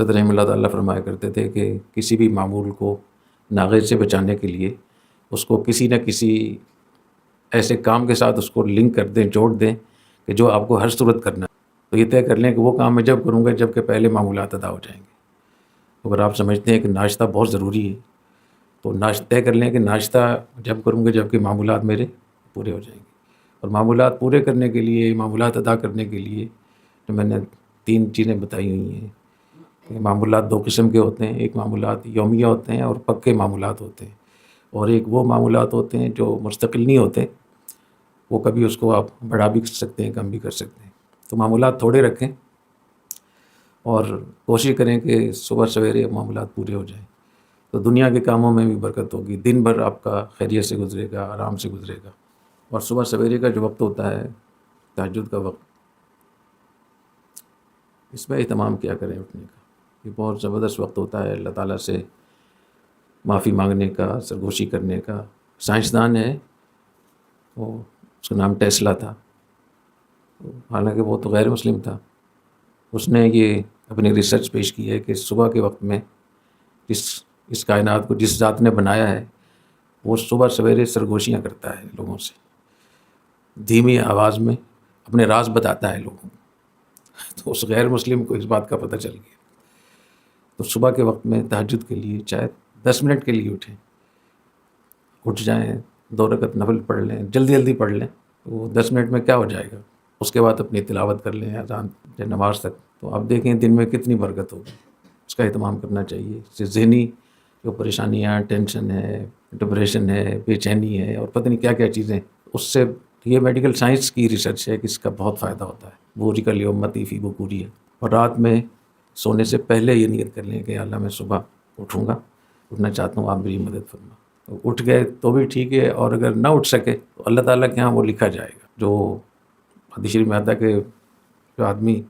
حضرت رحمہ اللہ تعالیٰ فرمایا کرتے تھے کہ کسی بھی معمول کو ناغیر سے بچانے کے لیے اس کو کسی نہ کسی ایسے کام کے ساتھ اس کو لنک کر دیں، جوڑ دیں کہ جو آپ کو ہر صورت کرنا ہے۔ تو یہ طے کر لیں کہ وہ کام میں جب کروں گا جب کہ پہلے معمولات ادا ہو جائیں گے۔ اگر آپ سمجھتے ہیں کہ ناشتہ بہت ضروری ہے تو طے کر لیں کہ ناشتہ جب کروں گا جب کہ معمولات میرے پورے ہو جائیں گے۔ اور معمولات پورے کرنے کے لیے، معمولات ادا کرنے کے لیے جو میں نے 3 چیزیں بتائی ہوئی ہیں کہ معمولات 2 قسم کے ہوتے ہیں، ایک معمولات یومیہ ہوتے ہیں اور پکے معمولات ہوتے ہیں، اور ایک وہ معمولات ہوتے ہیں جو مستقل نہیں ہوتے، وہ کبھی اس کو آپ بڑھا بھی سکتے ہیں، کم بھی کر سکتے ہیں۔ تو معمولات تھوڑے رکھیں اور کوشش کریں کہ صبح سویرے معمولات پورے ہو جائیں، تو دنیا کے کاموں میں بھی برکت ہوگی، دن بھر آپ کا خیریت سے گزرے گا، آرام سے گزرے گا۔ اور صبح سویرے کا جو وقت ہوتا ہے تہجد کا وقت، اس میں اہتمام کیا کریں اٹھنے کا، یہ بہت زبردست وقت ہوتا ہے اللہ تعالیٰ سے معافی مانگنے کا، سرگوشی کرنے کا۔ سائنسدان ہے، وہ اس کا نام ٹیسلا تھا، حالانکہ وہ تو غیر مسلم تھا، اس نے یہ اپنی ریسرچ پیش کی ہے کہ صبح کے وقت میں اس کائنات کو جس ذات نے بنایا ہے وہ صبح سویرے سرگوشیاں کرتا ہے لوگوں سے، دھیمی آواز میں اپنے راز بتاتا ہے لوگوں کو۔ تو اس غیر مسلم کو اس بات کا پتہ چل گیا۔ تو صبح کے وقت میں تہجد کے لیے چاہے 10 منٹ کے لیے اٹھ جائیں، 2 رکعت نفل پڑھ لیں، جلدی جلدی پڑھ لیں، تو وہ 10 منٹ میں کیا ہو جائے گا، اس کے بعد اپنی تلاوت کر لیں اذان سے نماز تک، تو آپ دیکھیں دن میں کتنی برکت ہوگی۔ اس کا اہتمام کرنا چاہیے۔ اس سے ذہنی جو پریشانیاں، ٹینشن ہے، ڈپریشن ہے، بے چینی ہے، اور پتہ نہیں کیا کیا چیزیں، اس سے یہ میڈیکل سائنس کی ریسرچ ہے کہ اس کا بہت فائدہ ہوتا ہے۔ بورک الیومتی فی بکوری ہے۔ اور رات میں سونے سے پہلے یہ نیت کر لیں کہ اللہ میں صبح اٹھوں گا، اٹھنا چاہتا ہوں، آپ میری مدد فرما۔ تو اٹھ گئے تو بھی ٹھیک ہے، اور اگر نہ اٹھ سکے تو اللہ تعالیٰ کے ہاں وہ لکھا جائے گا۔ جو حدیث شریف میں آتا ہے کہ جو آدمی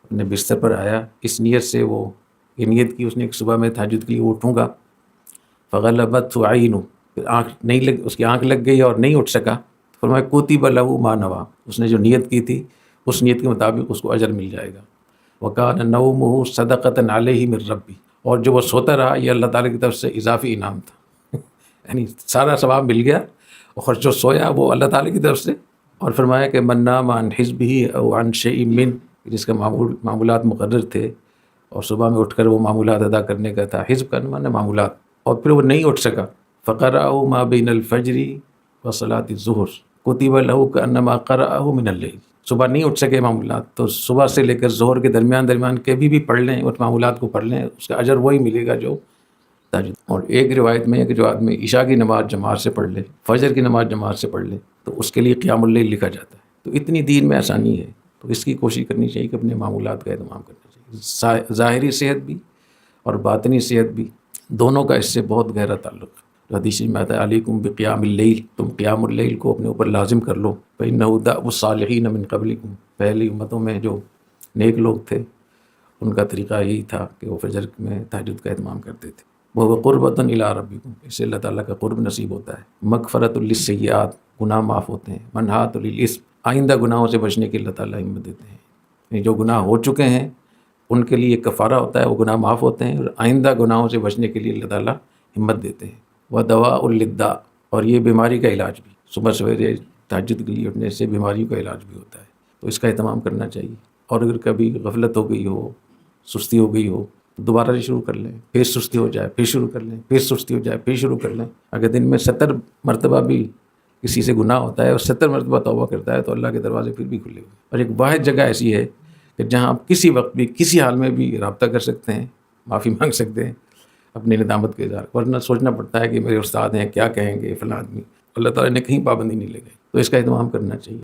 اپنے بستر پر آیا اس نیت سے، وہ یہ نیت کی اس نے کہ صبح میں تہجد کے لیے اٹھوں گا، فغلبت عینہ، پھر اس کی آنکھ لگ گئی اور نہیں اٹھ سکا، فرمایا کتب لہ ما نویٰ، اس نے جو نیت کی تھی اس نیت کے مطابق اس کو اجر مل جائے گا۔ وکان نومہ صدقۃ علیہ من ربی، اور جو وہ سوتا رہا یہ اللہ تعالیٰ کی طرف سے اضافی انعام تھا، یعنی سارا ثواب مل گیا، اور جو سویا وہ اللہ تعالیٰ کی طرف سے۔ اور فرمایا کہ من نام عن حزبہ او عن شیء من، جس کا معمولات مقرر تھے اور صبح میں اٹھ کر وہ معمولات ادا کرنے کا تھا، حزب کا معنی معمولات، اور پھر وہ نہیں اٹھ سکا، فقرأہ ما بین الفجر وصلاۃ الظہر کتب لہ کانما قرأہ من اللیل۔ صبح نہیں اٹھ سکے معمولات تو صبح سے لے کر ظہر کے درمیان کبھی بھی پڑھ لیں، اس معمولات کو پڑھ لیں، اس کا اجر وہی ملے گا جو تہجد۔ اور ایک روایت میں ہے کہ جو آدمی عشاء کی نماز جماعت سے پڑھ لے، فجر کی نماز جماعت سے پڑھ لے تو اس کے لیے قیام اللیل لکھا جاتا ہے۔ تو اتنی دین میں آسانی ہے، تو اس کی کوشش کرنی چاہیے کہ اپنے معمولات کا اہتمام کرنا چاہیے۔ ظاہری صحت بھی اور باطنی صحت بھی، دونوں کا اس سے بہت گہرا تعلق ہے۔ جو حدیث میں آتا ہے علیکم بقیام اللیل، تم قیام اللیل کو اپنے اوپر لازم کر لو، فإنہ دأب الصالحین من قبلکم، پہلی امتوں میں جو نیک لوگ تھے ان کا طریقہ یہی تھا کہ وہ فجر میں تہجد کا اہتمام کرتے تھے۔ وہ قربۃ الی ربکم، اس سے اللہ تعالیٰ کا قرب نصیب ہوتا ہے۔ مغفرۃ للسیئات، گناہ معاف ہوتے ہیں۔ منہاۃ للاسم، آئندہ گناہوں سے بچنے کی اللہ تعالیٰ ہمت دیتے ہیں، یعنی جو گناہ ہو چکے ہیں ان کے لیے کفارہ ہوتا ہے، وہ گناہ معاف ہوتے ہیں، اور آئندہ گناہوں سے بچنے کے لیے اللہ تعالیٰ ہمت دیتے ہیں۔ ودواء للداء، اور یہ بیماری کا علاج بھی، صبح سویرے تہجد کے لیے اٹھنے سے بیماریوں کا علاج بھی ہوتا ہے، تو اس کا اہتمام کرنا چاہیے۔ اور اگر کبھی غفلت ہو گئی ہو، سستی ہو گئی ہو، تو دوبارہ سے شروع کر لیں، پھر سستی ہو جائے پھر شروع کر لیں، پھر سستی ہو جائے پھر شروع کر لیں۔ اگر دن میں 70 مرتبہ بھی کسی سے گناہ ہوتا ہے اور 70 مرتبہ توبہ کرتا ہے تو اللہ کے دروازے پھر بھی کھلے ہوئے۔ اور ایک واحد جگہ ایسی ہے کہ جہاں آپ کسی وقت بھی کسی حال میں بھی رابطہ کر سکتے ہیں، معافی مانگ سکتے ہیں اپنی ندامت کے اظہار، ورنہ سوچنا پڑتا ہے کہ میرے استاد ہیں کیا کہیں گے فلاں آدمی، اللہ تعالیٰ نے کہیں پابندی نہیں لگائی، تو اس کا اہتمام کرنا چاہیے۔